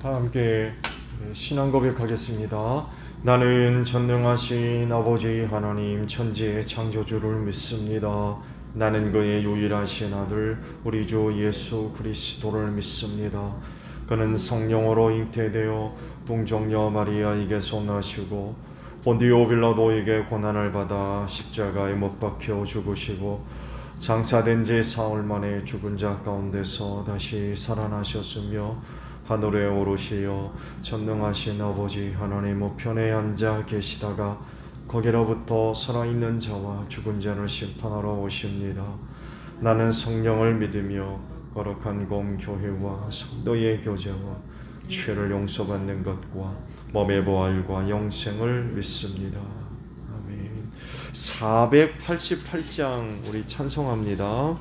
다 함께 신앙 고백하겠습니다. 나는 전능하신 아버지 하나님 천지의 창조주를 믿습니다. 나는 그의 유일하신 아들 우리 주 예수 그리스도를 믿습니다. 그는 성령으로 잉태되어 동정녀 마리아에게서 나시고 본디오 빌라도에게 고난을 받아 십자가에 못 박혀 죽으시고 장사된 지 사흘 만에 죽은 자 가운데서 다시 살아나셨으며 하늘에 오르시어 전능하신 아버지 하나님 우편에 앉아 계시다가 거기로부터 살아있는 자와 죽은 자를 심판하러 오십니다. 나는 성령을 믿으며 거룩한 공교회와 성도의 교제와 죄를 용서받는 것과 몸의 부활과 영생을 믿습니다. 아멘. 488장 우리 찬송합니다.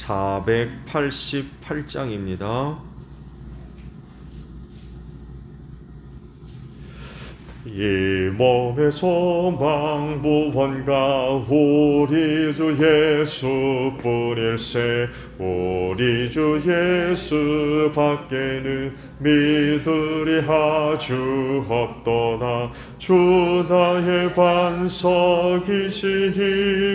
488장입니다. 이 몸의 소망 무언가 우리 주 예수뿐일세. 우리 주 예수 밖에는 믿으리 아주 없도다. 주 나의 반석이시니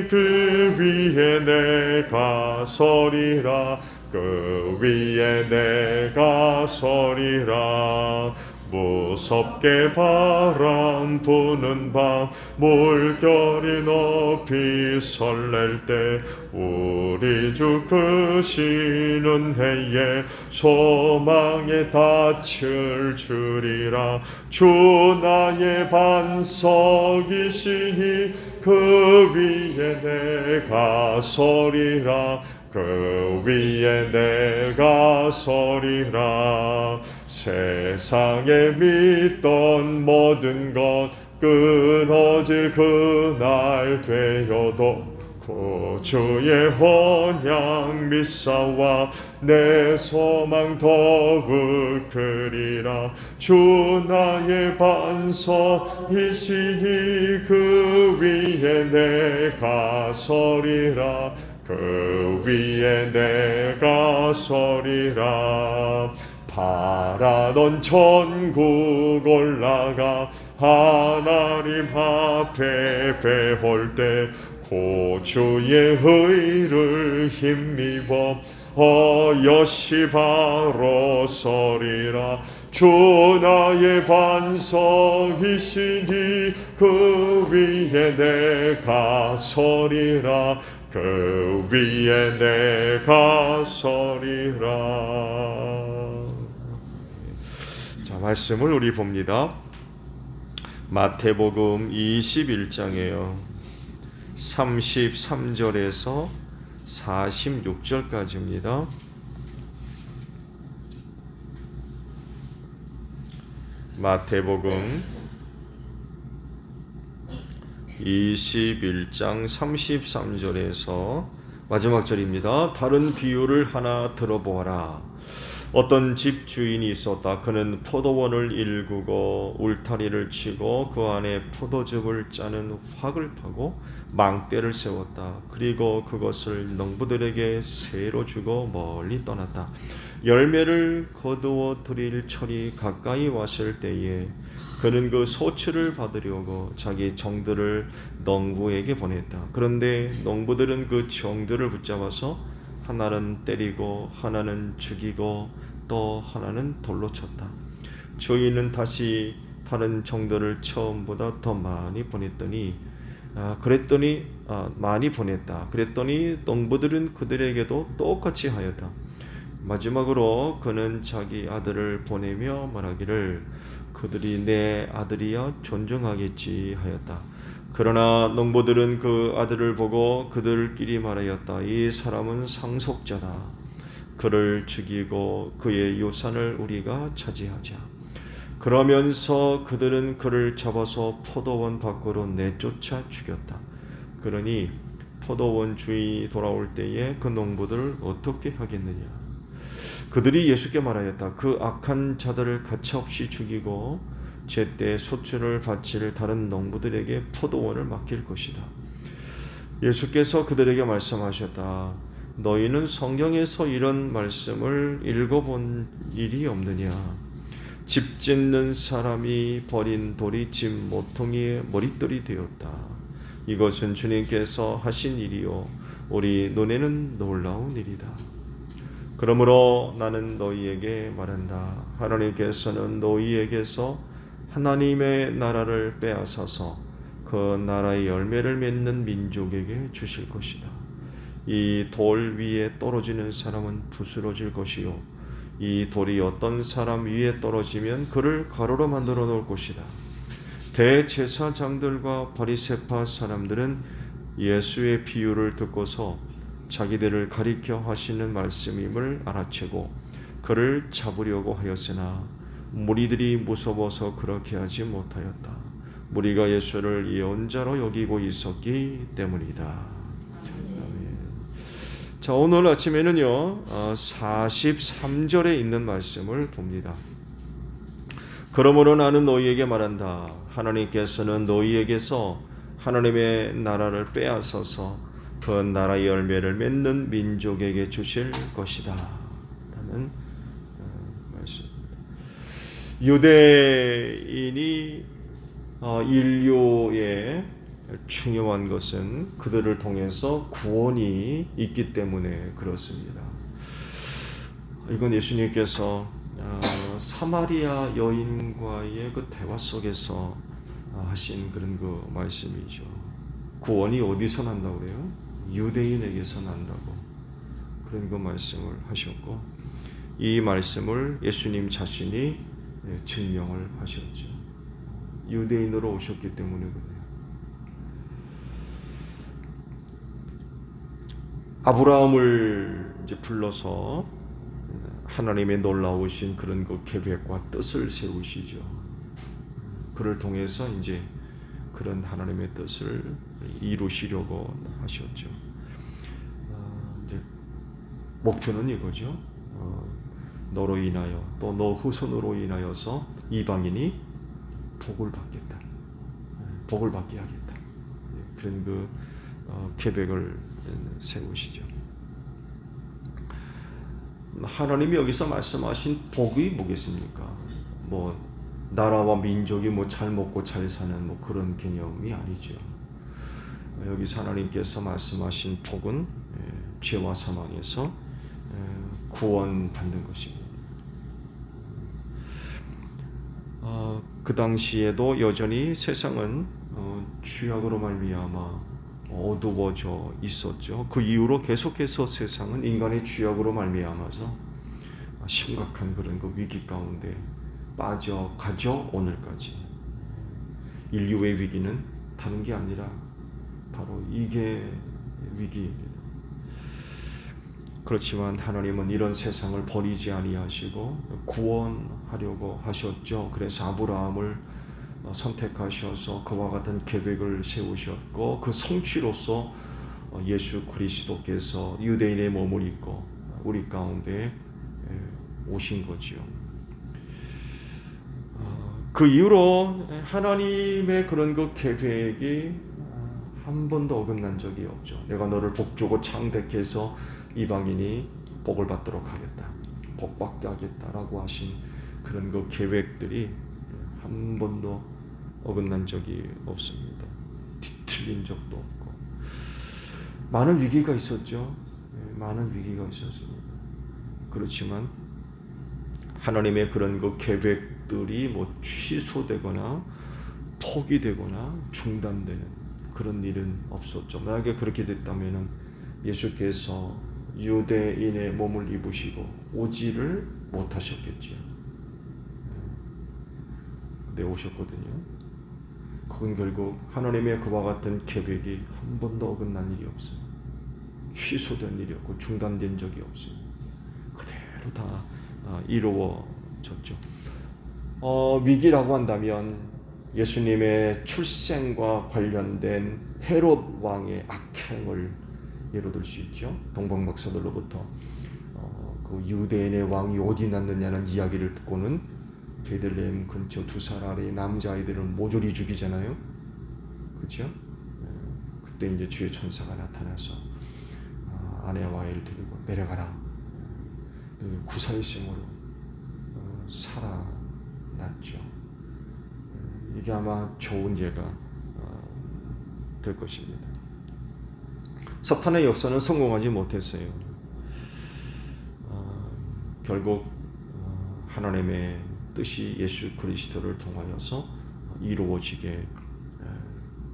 그 위에 내가 서리라. 그 위에 내가 서리라. 무섭게 바람 부는 밤 물결이 높이 설렐 때 우리 주 크시는 해에 소망에 닿을 줄이라. 주 나의 반석이시니 그 위에 내가 서리라. 그 위에 내가 서리라. 세상에 믿던 모든 것 끊어질 그날 되어도 구주의 언약 믿사와 내 소망 더욱 크리라. 주 나의 반석이시니 그 위에 내가 서리라. 그 위에 내가 서리라. 바라던 천국 올라가 하나님 앞에 배울 때 구주의 의를 힘입어 여시 바로 서리라. 주 나의 반석이시니 그 위에 내가 서리라. 그 위에 내가 서리라. 자, 말씀을 우리 봅니다. 마태복음 21장이에요. 33절에서 46절까지입니다. 마태복음 21장 33절에서 마지막 절입니다. 다른 비유를 하나 들어보아라. 어떤 집 주인이 있었다. 그는 포도원을 일구고 울타리를 치고 그 안에 포도즙을 짜는 확을 파고 망대를 세웠다. 그리고 그것을 농부들에게 세로 주고 멀리 떠났다. 열매를 거두어 드릴 철이 가까이 왔을 때에 그는 그 소출을 받으려고 자기 정들을 농부에게 보냈다. 그런데 농부들은 그 정들을 붙잡아서 하나는 때리고 하나는 죽이고 또 하나는 돌로 쳤다. 주인은 다시 다른 정들을 처음보다 더 많이 보냈더니 그랬더니 농부들은 그들에게도 똑같이 하였다. 마지막으로 그는 자기 아들을 보내며 말하기를 그들이 내 아들이야 존중하겠지 하였다. 그러나 농부들은 그 아들을 보고 그들끼리 말하였다. 이 사람은 상속자다. 그를 죽이고 그의 유산을 우리가 차지하자. 그러면서 그들은 그를 잡아서 포도원 밖으로 내쫓아 죽였다. 그러니 포도원 주인이 돌아올 때에 그 농부들을 어떻게 하겠느냐. 그들이 예수께 말하였다. 그 악한 자들을 가차없이 죽이고 제때 소출을 바칠 다른 농부들에게 포도원을 맡길 것이다. 예수께서 그들에게 말씀하셨다. 너희는 성경에서 이런 말씀을 읽어본 일이 없느냐? 집 짓는 사람이 버린 돌이 집 모퉁이의 머릿돌이 되었다. 이것은 주님께서 하신 일이요 우리 눈에는 놀라운 일이다. 그러므로 나는 너희에게 말한다. 하나님께서는 너희에게서 하나님의 나라를 빼앗아서 그 나라의 열매를 맺는 민족에게 주실 것이다. 이 돌 위에 떨어지는 사람은 부스러질 것이요 이 돌이 어떤 사람 위에 떨어지면 그를 가루로 만들어 놓을 것이다. 대제사장들과 바리새파 사람들은 예수의 비유를 듣고서 자기들을 가리켜 하시는 말씀임을 알아채고 그를 잡으려고 하였으나 무리들이 무서워서 그렇게 하지 못하였다. 무리가 예수를 예언자로 여기고 있었기 때문이다. 자, 오늘 아침에는요 43절에 있는 말씀을 봅니다. 그러므로 나는 너희에게 말한다. 하나님께서는 너희에게서 하나님의 나라를 빼앗아서 그 나라의 열매를 맺는 민족에게 주실 것이다 라는 말씀입니다. 유대인이 인류의 중요한 것은 그들을 통해서 구원이 있기 때문에 그렇습니다. 이건 예수님께서 사마리아 여인과의 그 대화 속에서 하신 그런 그 말씀이죠. 구원이 어디서 난다고 그래요? 유대인에게서 난다고 그런 그 말씀을 하셨고 이 말씀을 예수님 자신이 증명을 하셨죠. 유대인으로 오셨기 때문에 그래요. 아브라함을 이제 불러서 하나님의 놀라우신 그런 그 계획과 뜻을 세우시죠. 그를 통해서 이제 그런 하나님의 뜻을 이루시려고 하셨죠. 이제 목표는 이거죠. 너로 인하여 또 너 후손으로 인하여서 이방인이 복을 받겠다. 복을 받게 하겠다. 그런 그 계획을 세우시죠. 하나님이 여기서 말씀하신 복이 뭐겠습니까? 뭐 나라와 민족이 뭐 잘 먹고 잘 사는 뭐 그런 개념이 아니죠. 여기서 하나님께서 말씀하신 복은 죄와 사망에서 구원받는 것입니다. 그 당시에도 여전히 세상은 죄악으로 말미암아 어두워져 있었죠. 그 이후로 계속해서 세상은 인간의 죄악으로 말미암아서 심각한 그런 그 위기 가운데 빠져가죠. 오늘까지 인류의 위기는 다른 게 아니라 바로 이게 위기입니다. 그렇지만 하나님은 이런 세상을 버리지 아니하시고 구원하려고 하셨죠. 그래서 아브라함을 선택하셔서 그와 같은 계획을 세우셨고 그 성취로서 예수 그리스도께서 유대인의 몸을 입고 우리 가운데 오신 거지요. 그 이후로 하나님의 그런 그 계획이 한 번도 어긋난 적이 없죠. 내가 너를 복주고 창대케 해서 이방인이 복을 받도록 하겠다. 복 받게 하겠다라고 하신 그런 그 계획들이 한 번도 어긋난 적이 없습니다. 뒤틀린 적도 없고 많은 위기가 있었죠. 많은 위기가 있었습니다. 그렇지만 하나님의 그런 그 계획들이 뭐 취소되거나 포기되거나 중단되는 그런 일은 없었죠. 만약에 그렇게 됐다면 예수께서 유대인의 몸을 입으시고 오지를 못하셨겠지요. 근데 오셨거든요. 그건 결국 하나님의 그와 같은 계획이 한 번도 어긋난 일이 없어요. 취소된 일이 없고 중단된 적이 없어요. 그대로 다 이루어졌죠. 위기라고 한다면 예수님의 출생과 관련된 헤롯 왕의 악행을 예로 들 수 있죠. 동방 박사들로부터 그 유대인의 왕이 어디 났느냐는 이야기를 듣고는 베들레헴 근처 두 살 아래의 남자아이들을 모조리 죽이잖아요. 그렇죠? 그때 이제 주의 천사가 나타나서 아내와 아이를 데리고 내려가라. 구사의 생으로 살아났죠. 이게 아마 좋은 예가 될 것입니다. 사탄의 역사는 성공하지 못했어요. 결국 하나님의 뜻이 예수 그리스도를 통하여서 이루어지게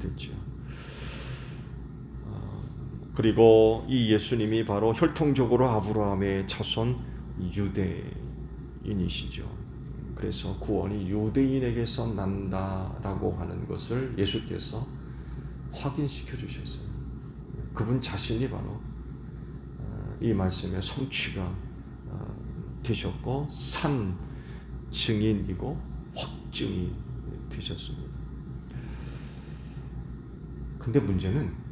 됐죠. 그리고 이 예수님이 바로 혈통적으로 아브라함의 자손 유대인이시죠. 그래서 구원이 유대인에게서 난다라고 하는 것을 예수께서 확인시켜 주셨어요. 그분 자신이 바로 이 말씀의 성취가 되셨고 산 증인이고 확증이 되셨습니다. 근데 문제는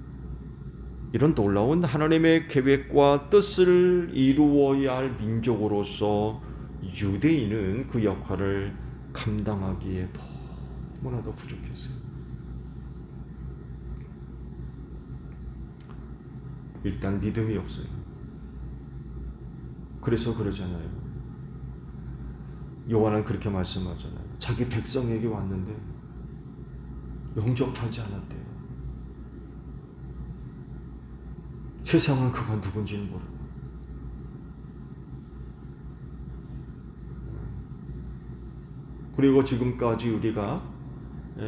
이런 놀라운 하나님의 계획과 뜻을 이루어야 할 민족으로서 유대인은 그 역할을 감당하기에 너무나도 부족했어요. 일단 믿음이 없어요. 그래서 그러잖아요. 요한은 그렇게 말씀하잖아요. 자기 백성에게 왔는데 영접하지 않았대요. 세상은 그가 누군지는 모르고. 그리고 지금까지 우리가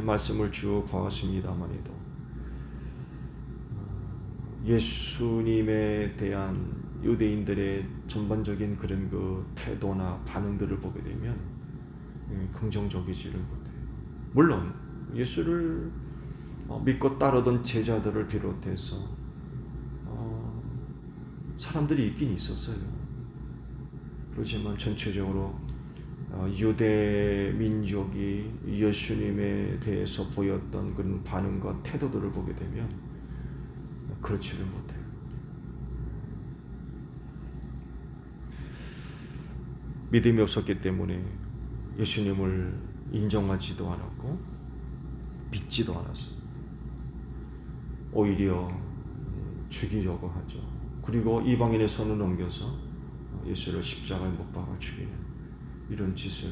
말씀을 쭉 봐왔습니다만에도 예수님에 대한 유대인들의 전반적인 그런 그 태도나 반응들을 보게 되면 긍정적이지를 못해요. 물론 예수를 믿고 따르던 제자들을 비롯해서 사람들이 있긴 있었어요. 그렇지만 전체적으로 유대 민족이 예수님에 대해서 보였던 그런 반응과 태도들을 보게 되면 그렇지를 못해요. 믿음이 없었기 때문에 예수님을 인정하지도 않았고 믿지도 않았어요. 오히려 죽이려고 하죠. 그리고 이방인의 손을 넘겨서 예수를 십자가에 못 박아 죽이는 이런 짓을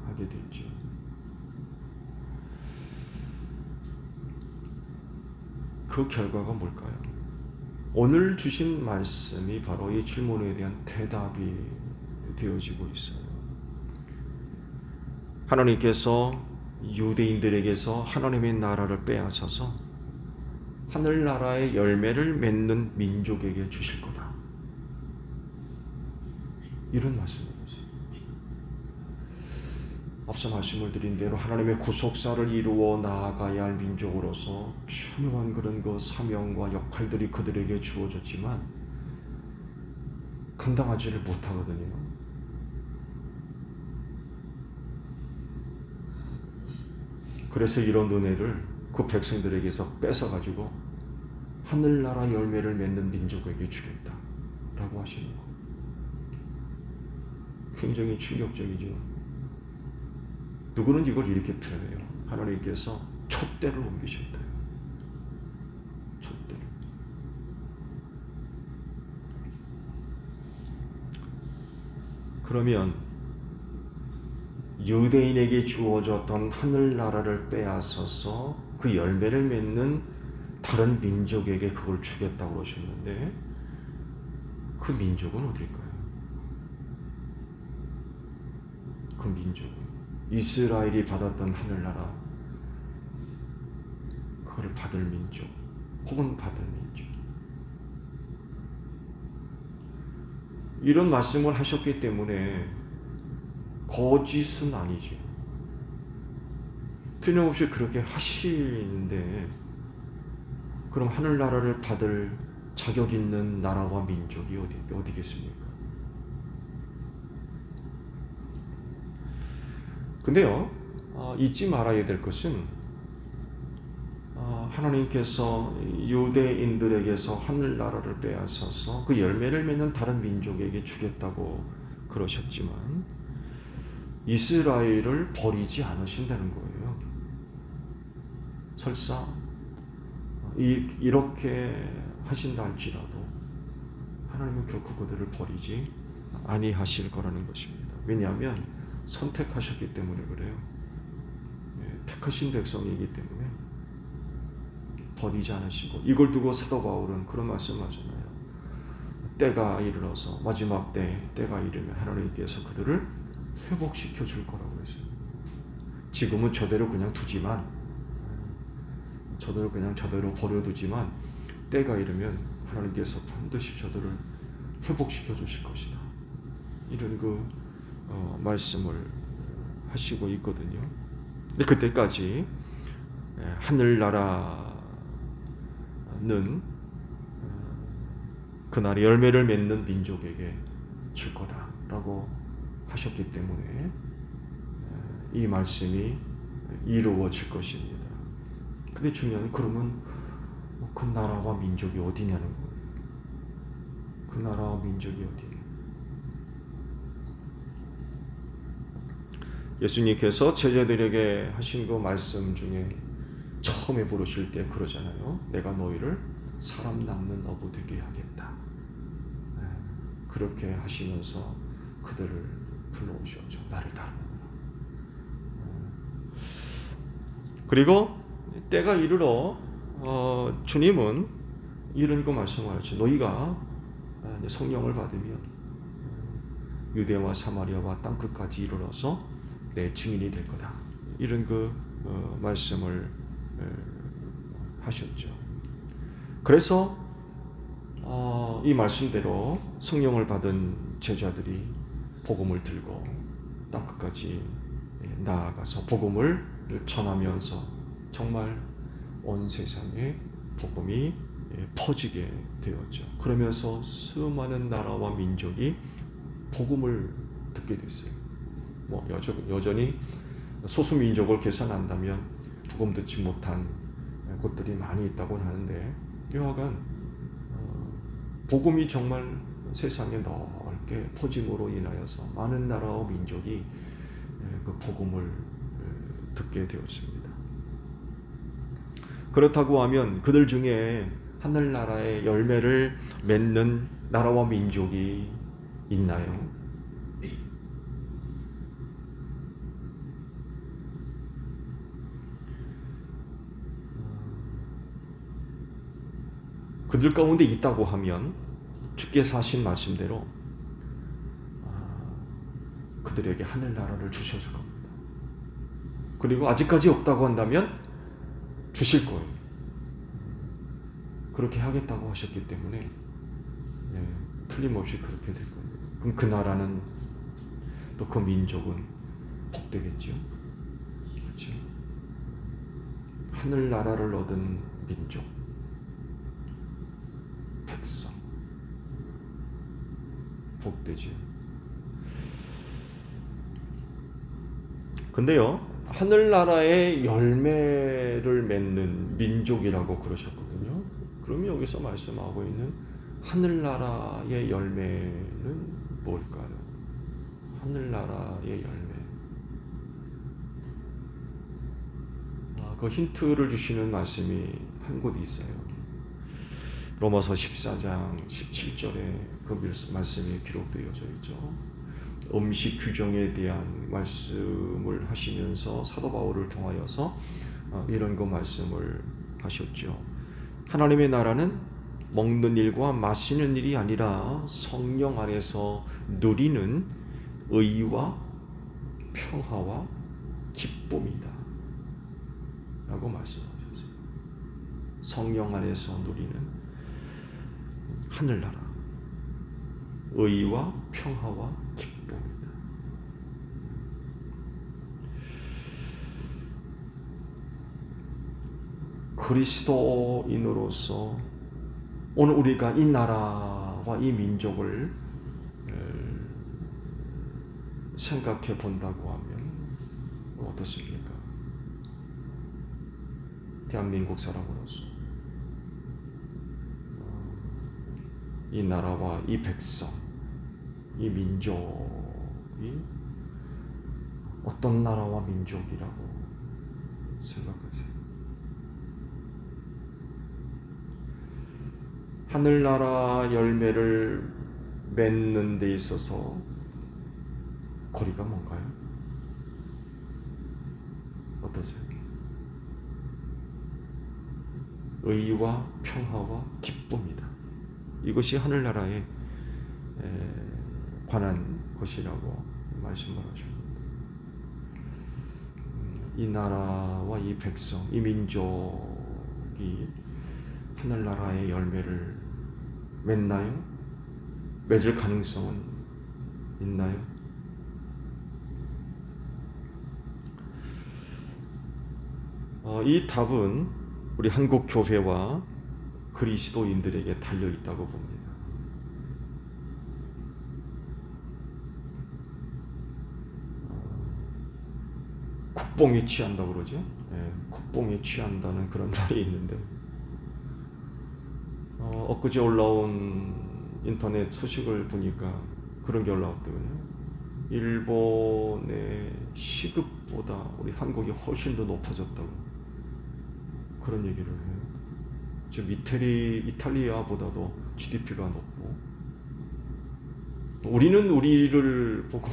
하게 됐죠. 그 결과가 뭘까요? 오늘 주신 말씀이 바로 이 질문에 대한 대답이 되어지고 있어요. 하나님께서 유대인들에게서 하나님의 나라를 빼앗아서 하늘나라의 열매를 맺는 민족에게 주실 거다. 이런 말씀이었어요. 앞서 말씀을 드린 대로 하나님의 구속사를 이루어 나아가야 할 민족으로서 중요한 그런 그 사명과 역할들이 그들에게 주어졌지만 감당하지를 못하거든요. 그래서 이런 은혜를 그 백성들에게서 뺏어가지고 하늘나라 열매를 맺는 민족에게 주겠다 라고 하시는 거. 굉장히 충격적이죠. 누구는 이걸 이렇게 표현해요. 하나님께서 촛대를 옮기셨대요. 촛대를. 그러면 유대인에게 주어졌던 하늘나라를 빼앗아서 그 열매를 맺는 다른 민족에게 그걸 주겠다고 그러셨는데 그 민족은 어딜까요? 그 민족은 이스라엘이 받았던 하늘나라 그걸 받을 민족 혹은 받을 민족. 이런 말씀을 하셨기 때문에 거짓은 아니죠. 틀림없이 그렇게 하시는데 그럼 하늘나라를 받을 자격 있는 나라와 민족이 어디겠습니까? 근데요, 잊지 말아야 될 것은 하나님께서 유대인들에게서 하늘나라를 빼앗아서 그 열매를 맺는 다른 민족에게 주겠다고 그러셨지만 이스라엘을 버리지 않으신다는 거예요. 설사 이렇게 하신다 할지라도 하나님은 결코 그들을 버리지 아니하실 거라는 것입니다. 왜냐하면 선택하셨기 때문에 그래요. 택하신 백성이기 때문에 버리지 않으시고, 이걸 두고 사도 바울은 그런 말씀하잖아요. 때가 이르러서 마지막 때가 이르면 하나님께서 그들을 회복시켜 줄 거라고 그랬어요. 지금은 저대로 그냥 두지만, 저대로 버려두지만 때가 이르면 하나님께서 반드시 저들을 회복시켜 주실 것이다. 이런 말씀을 하시고 있거든요. 근데 그때까지 하늘나라는 그날에 열매를 맺는 민족에게 줄 거다라고 하셨기 때문에 이 말씀이 이루어질 것입니다. 근데 중요한, 그러면 그 나라와 민족이 어디냐는 거예요. 그 나라와 민족이 어디냐. 예수님께서 제자들에게 하신 그 말씀 중에 처음에 부르실 때 그러잖아요. 내가 너희를 사람 낚는 어부 되게 하겠다. 그렇게 하시면서 그들을 불러오셨죠. 나를 따르라. 그리고 때가 이르러 주님은 이런 거 말씀하셨죠. 너희가 성령을 받으면 유대와 사마리아와 땅끝까지 이르러서 내 증인이 될 거다. 이런 말씀을 하셨죠. 그래서 이 말씀대로 성령을 받은 제자들이 복음을 들고 땅끝까지 나아가서 복음을 전하면서 정말 온 세상에 복음이 퍼지게 되었죠. 그러면서 수많은 나라와 민족이 복음을 듣게 됐어요. 여전히 소수민족을 계산한다면 복음 듣지 못한 곳들이 많이 있다고 하는데, 여하간 복음이 정말 세상에 넓게 퍼짐으로 인하여서 많은 나라와 민족이 그 복음을 듣게 되었습니다. 그렇다고 하면 그들 중에 하늘나라의 열매를 맺는 나라와 민족이 있나요? 그들 가운데 있다고 하면 주께서 하신 말씀대로 그들에게 하늘나라를 주셨을 겁니다. 그리고 아직까지 없다고 한다면 주실 거예요. 그렇게 하겠다고 하셨기 때문에 틀림없이 그렇게 될 겁니다. 그럼 그 나라는, 또 그 민족은 복되겠죠. 그렇죠? 하늘나라를 얻은 민족, 백성, 복되죠. 근데요, 하늘나라의 열매를 맺는 민족이라고 그러셨거든요. 그러면 여기서 말씀하고 있는 하늘나라의 열매는 뭘까요? 하늘나라의 열매. 그 힌트를 주시는 말씀이 한 곳 있어요. 로마서 14장 17절에 그 말씀이 기록되어져 있죠. 음식 규정에 대한 말씀을 하시면서 사도 바울을 통하여서 이런 거 말씀을 하셨죠. 하나님의 나라는 먹는 일과 마시는 일이 아니라 성령 안에서 누리는 의와 평화와 기쁨이다 라고 말씀하셨어요. 성령 안에서 누리는 하늘나라, 의와 평화와 기쁨이다. 그리스도인으로서 오늘 우리가 이 나라와 이 민족을 생각해 본다고 하면 어떻습니까? 대한민국 사람으로서 이 나라와 이 백성, 이 민족이 어떤 나라와 민족이라고 생각하세요? 하늘나라 열매를 맺는 데 있어서 거리가 뭔가요? 어떠세요? 의와 평화와 기쁨이다. 이것이 하늘나라에 관한 것이라고 말씀을 하십니다. 이 나라와 이 백성, 이 민족이 하늘나라의 열매를 맺나요? 맺을 가능성은 있나요? 이 답은 우리 한국 교회와 그리스도인들에게 달려 있다고 봅니다. 국뽕에 취한다고 그러죠. 국뽕에 취한다는 그런 말이 있는데 엊그제 올라온 인터넷 소식을 보니까 그런 게 올라왔더군요. 일본의 시급보다 우리 한국이 훨씬 더 높아졌다고 그런 얘기를 해요. 지금 이탈리아보다도 GDP가 높고, 우리는 우리를 보고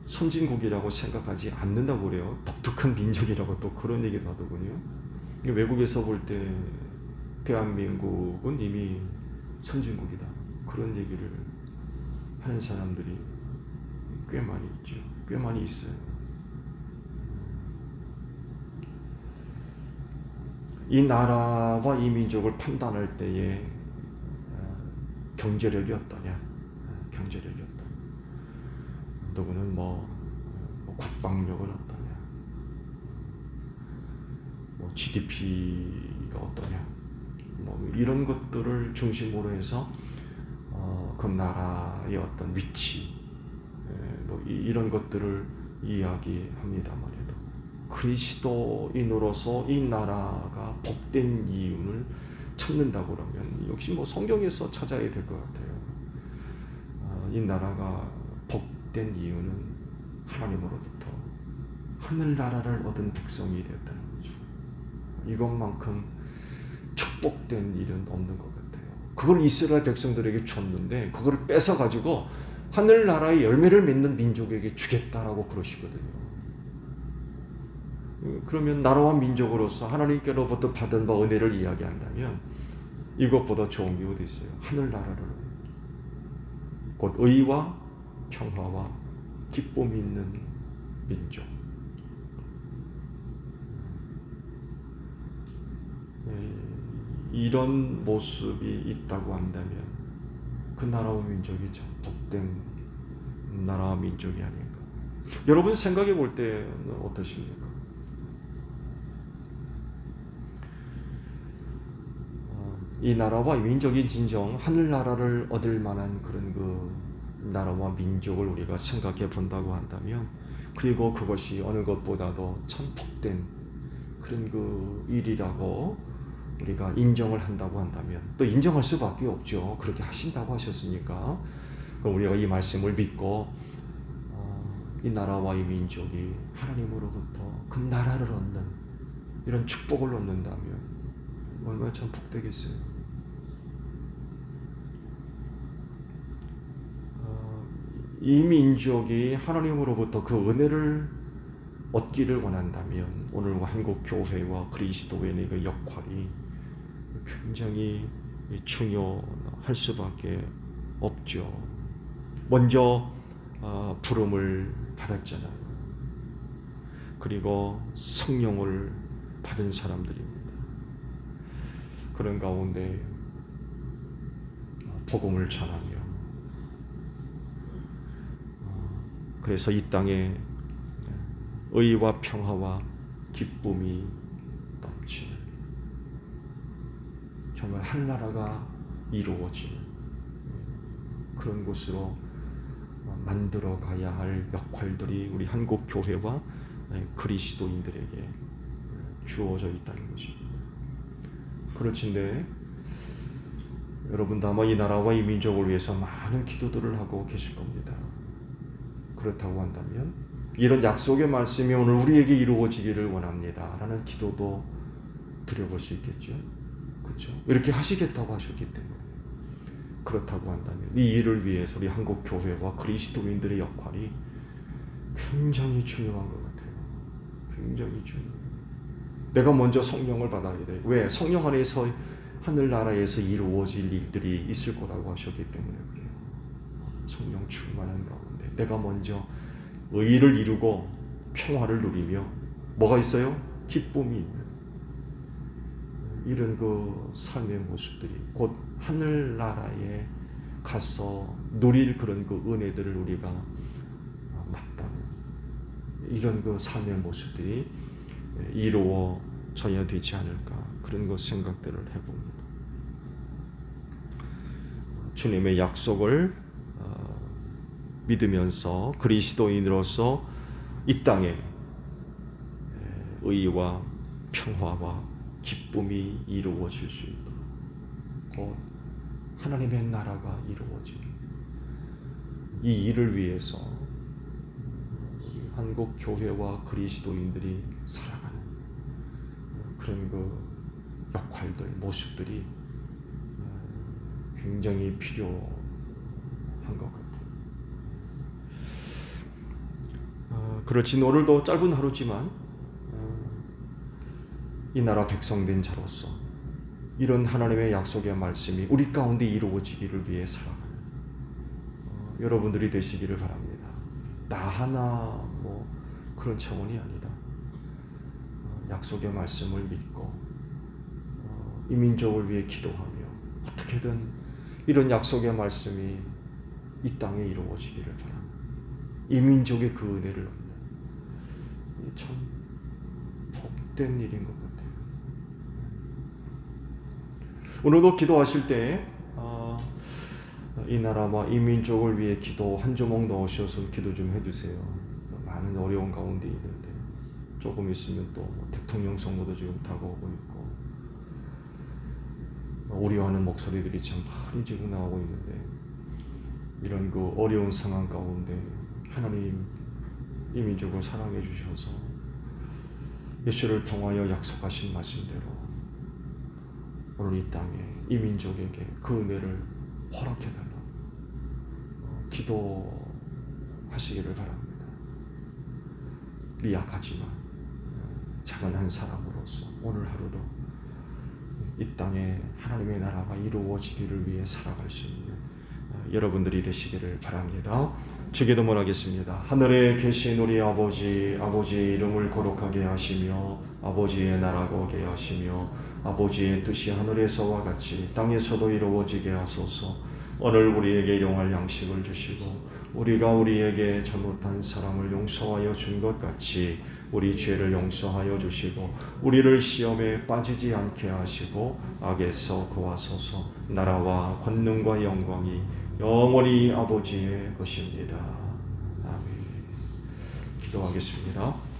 선진국이라고 생각하지 않는다고 그래요. 독특한 민족이라고 또 그런 얘기도 하더군요. 외국에서 볼 때 대한민국은 이미 선진국이다, 그런 얘기를 하는 사람들이 꽤 많이 있죠. 꽤 많이 있어요. 이 나라와 이 민족을 판단할 때에 경제력이 어떠냐, 경제력이 어떠냐, 누구는 국방력은 어떠냐, GDP가 어떠냐, 이런 것들을 중심으로 해서 그 나라의 어떤 위치, 이런 것들을 이야기합니다만 해도 그리스도인으로서 이 나라가 복된 이유를 찾는다고 그러면 역시 성경에서 찾아야 될 것 같아요. 이 나라가 복된 이유는 하나님으로부터 하늘나라를 얻은 백성이 되었다는 거죠. 이것만큼 축복된 일은 없는 것 같아요. 그걸 이스라엘 백성들에게 줬는데 그걸 뺏어가지고 하늘나라의 열매를 맺는 민족에게 주겠다라고 그러시거든요. 그러면 나라와 민족으로서 하나님께로부터 받은 바 은혜를 이야기한다면 이것보다 좋은 게 어디 있어요? 하늘나라를, 곧 의와 평화와 기쁨이 있는 민족. 이런 모습이 있다고 한다면 그 나라와 민족이 참 복된 나라와 민족이 아닌가. 여러분 생각해 볼 때는 어떠십니까? 이 나라와 민족이 진정 하늘나라를 얻을 만한 그런 그 나라와 민족을 우리가 생각해 본다고 한다면, 그리고 그것이 어느 것보다도 참 복된 그런 그 일이라고 우리가 인정을 한다고 한다면, 또 인정할 수밖에 없죠. 그렇게 하신다고 하셨으니까. 그럼 우리가 이 말씀을 믿고 이 나라와 이 민족이 하나님으로부터 그 나라를 얻는 이런 축복을 얻는다면 얼마나 참 복되겠어요. 이 민족이 하나님으로부터 그 은혜를 얻기를 원한다면 오늘 한국 교회와 그리스도인의 그 역할이 굉장히 중요할 수밖에 없죠. 먼저 부름을 받았잖아요. 그리고 성령을 받은 사람들입니다. 그런 가운데 복음을 전하며, 그래서 이 땅에 의와 평화와 기쁨이 넘치는, 정말 하늘나라가 이루어지는 그런 곳으로 만들어 가야 할 역할들이 우리 한국 교회와 그리스도인들에게 주어져 있다는 것입니다. 그렇진데 여러분도 아마 이 나라와 이 민족을 위해서 많은 기도들을 하고 계실 겁니다. 그렇다고 한다면 이런 약속의 말씀이 오늘 우리에게 이루어지기를 원합니다 라는 기도도 드려볼 수 있겠죠. 그렇죠? 이렇게 하시겠다고 하셨기 때문에. 그렇다고 한다면 이 일을 위해서 우리 한국 교회와 그리스도인들의 역할이 굉장히 중요한 것 같아요. 굉장히 중요해요. 내가 먼저 성령을 받아야 돼. 왜? 성령 안에서 하늘나라에서 이루어질 일들이 있을 거라고 하셨기 때문에 그래요. 성령 충만한 가운데 내가 먼저 의를 이루고 평화를 누리며 뭐가 있어요? 기쁨이 있는 이런 그 삶의 모습들이 곧 하늘나라에 가서 누릴 그런 그 은혜들을 우리가 맛보는 이런 그 삶의 모습들이 이루어져야 되지 않을까 그런 것 생각들을 해봅니다. 주님의 약속을 믿으면서 그리스도인으로서 이 땅에 의와 평화와 기쁨이 이루어질 수 있도록 곧 하나님의 나라가 이루어지는 이 일을 위해서 한국 교회와 그리스도인들이 살아가는 그런 그 역할들, 모습들이 굉장히 필요한 것 같아요. 그렇지 오늘도 짧은 하루지만 이 나라 백성된 자로서 이런 하나님의 약속의 말씀이 우리 가운데 이루어지기를 위해 살아가는 여러분들이 되시기를 바랍니다. 나 하나 뭐 그런 차원이 아니라 약속의 말씀을 믿고 이 민족을 위해 기도하며 어떻게든 이런 약속의 말씀이 이 땅에 이루어지기를 바랍니다. 이 민족의 그 은혜를 얻는 참 복된 일인 것 같아요. 오늘도 기도하실 때 이 나라와 이 민족을 위해 기도 한 조목 넣으셔서 기도 좀 해주세요. 많은 어려운 가운데 있는데 조금 있으면 또 대통령 선거도 지금 다가오고 있고 우려하는 목소리들이 참 많이 지금 나오고 있는데 이런 그 어려운 상황 가운데 하나님 이 민족을 사랑해 주셔서 예수를 통하여 약속하신 말씀대로 오늘 이 땅에 이 민족에게 그 은혜를 허락해달라고 기도하시기를 바랍니다. 미약하지만 작은 한 사람으로서 오늘 하루도 이 땅에 하나님의 나라가 이루어지기를 위해 살아갈 수 있는 여러분들이 되시기를 바랍니다. 주기도문 하겠습니다. 하늘에 계신 우리 아버지, 아버지의 이름을 거룩하게 하시며 아버지의 나라가 오게 하시며 아버지의 뜻이 하늘에서와 같이 땅에서도 이루어지게 하소서. 오늘 우리에게 일용할 양식을 주시고 우리가 우리에게 잘못한 사람을 용서하여 준 것 같이 우리 죄를 용서하여 주시고 우리를 시험에 빠지지 않게 하시고 악에서 구하소서. 나라와 권능과 영광이 영원히 아버지의 것입니다. 아멘. 기도하겠습니다.